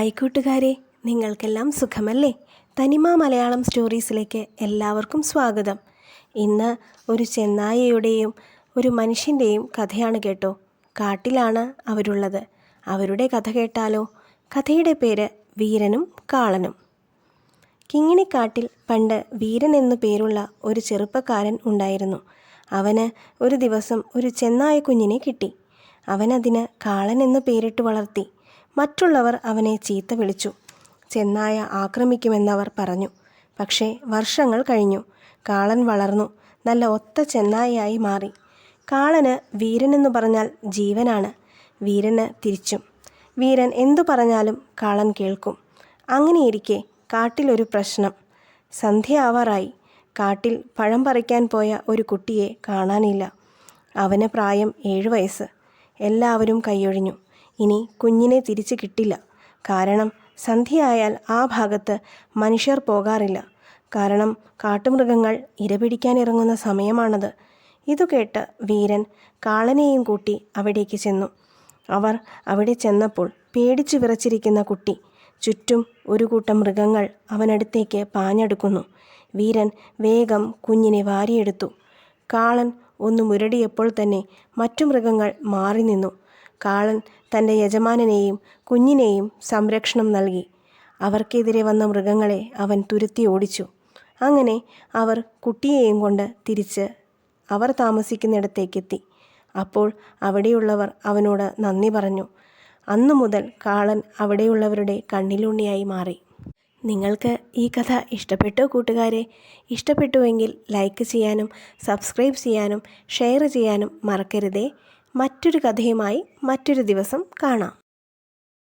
Hi കൂട്ടുകാരെ, നിങ്ങൾക്കെല്ലാം സുഖമല്ലേ? തനിമ മലയാളം സ്റ്റോറീസിലേക്ക് എല്ലാവർക്കും സ്വാഗതം. ഇന്ന് ഒരു ചെന്നായയുടെയും ഒരു മനുഷ്യൻ്റെയും കഥയാണ് കേട്ടോ. കാട്ടിലാണ് അവരുള്ളത്. അവരുടെ കഥ കേട്ടാലോ? കഥയുടെ പേര് വീരനും കാളനും. കിങ്ങിണിക്കാട്ടിൽ പണ്ട് വീരൻ എന്നു പേരുള്ള ഒരു ചെറുപ്പക്കാരൻ ഉണ്ടായിരുന്നു. അവന് ഒരു ദിവസം ഒരു ചെന്നായ കുഞ്ഞിനെ കിട്ടി. അവനതിന് കാളൻ എന്ന് പേരിട്ട് വളർത്തി. മറ്റുള്ളവർ അവനെ ചീത്ത വിളിച്ചു. ചെന്നായ ആക്രമിക്കുമെന്നവർ പറഞ്ഞു. പക്ഷേ വർഷങ്ങൾ കഴിഞ്ഞു. കാളൻ വളർന്നു നല്ല ഒത്ത ചെന്നായയായി മാറി. കാളന് വീരനെന്ന് പറഞ്ഞാൽ ജീവനാണ്. വീരന് തിരിച്ചും. വീരൻ എന്തു പറഞ്ഞാലും കാളൻ കേൾക്കും. അങ്ങനെയിരിക്കെ കാട്ടിലൊരു പ്രശ്നം. സന്ധ്യ ആവാറായി. കാട്ടിൽ പഴം പറിക്കാൻ പോയ ഒരു കുട്ടിയെ കാണാനില്ല. അവന് പ്രായം 7 വയസ്സ്. എല്ലാവരും കൈയൊഴിഞ്ഞു. ഇനി കുഞ്ഞിനെ തിരിച്ചു കിട്ടില്ല. കാരണം സന്ധ്യയായാൽ ആ ഭാഗത്ത് മനുഷ്യർ പോകാറില്ല. കാരണം കാട്ടുമൃഗങ്ങൾ ഇരപിടിക്കാൻ ഇറങ്ങുന്ന സമയമാണത്. ഇതുകേട്ട് വീരൻ കാളനെയും കൂട്ടി അവിടേക്ക് ചെന്നു. അവർ അവിടെ ചെന്നപ്പോൾ പേടിച്ചു വിറച്ചിരിക്കുന്ന കുട്ടി. ചുറ്റും ഒരു കൂട്ടം മൃഗങ്ങൾ അവനടുത്തേക്ക് പാഞ്ഞെടുക്കുന്നു. വീരൻ വേഗം കുഞ്ഞിനെ വാരിയെടുത്തു. കാളൻ ഒന്ന് മുരടിയപ്പോൾ തന്നെ മറ്റു മൃഗങ്ങൾ മാറി നിന്നു. കാളൻ തൻ്റെ യജമാനനെയും കുഞ്ഞിനെയും സംരക്ഷണം നൽകി. അവർക്കെതിരെ വന്ന മൃഗങ്ങളെ അവൻ തുരത്തി ഓടിച്ചു. അങ്ങനെ അവർ കുട്ടിയെയും കൊണ്ട് തിരിച്ച് അവർ താമസിക്കുന്നിടത്തേക്കെത്തി. അപ്പോൾ അവിടെയുള്ളവർ അവനോട് നന്ദി പറഞ്ഞു. അന്നു മുതൽ കാളൻ അവിടെയുള്ളവരുടെ കണ്ണിലുണ്ണിയായി മാറി. നിങ്ങൾക്ക് ഈ കഥ ഇഷ്ടപ്പെട്ടോ കൂട്ടുകാരെ? ഇഷ്ടപ്പെട്ടുവെങ്കിൽ ലൈക്ക് ചെയ്യാനും സബ്സ്ക്രൈബ് ചെയ്യാനും ഷെയർ ചെയ്യാനും മറക്കരുതേ. മറ്റൊരു കഥയുമായി മറ്റൊരു ദിവസം കാണാം.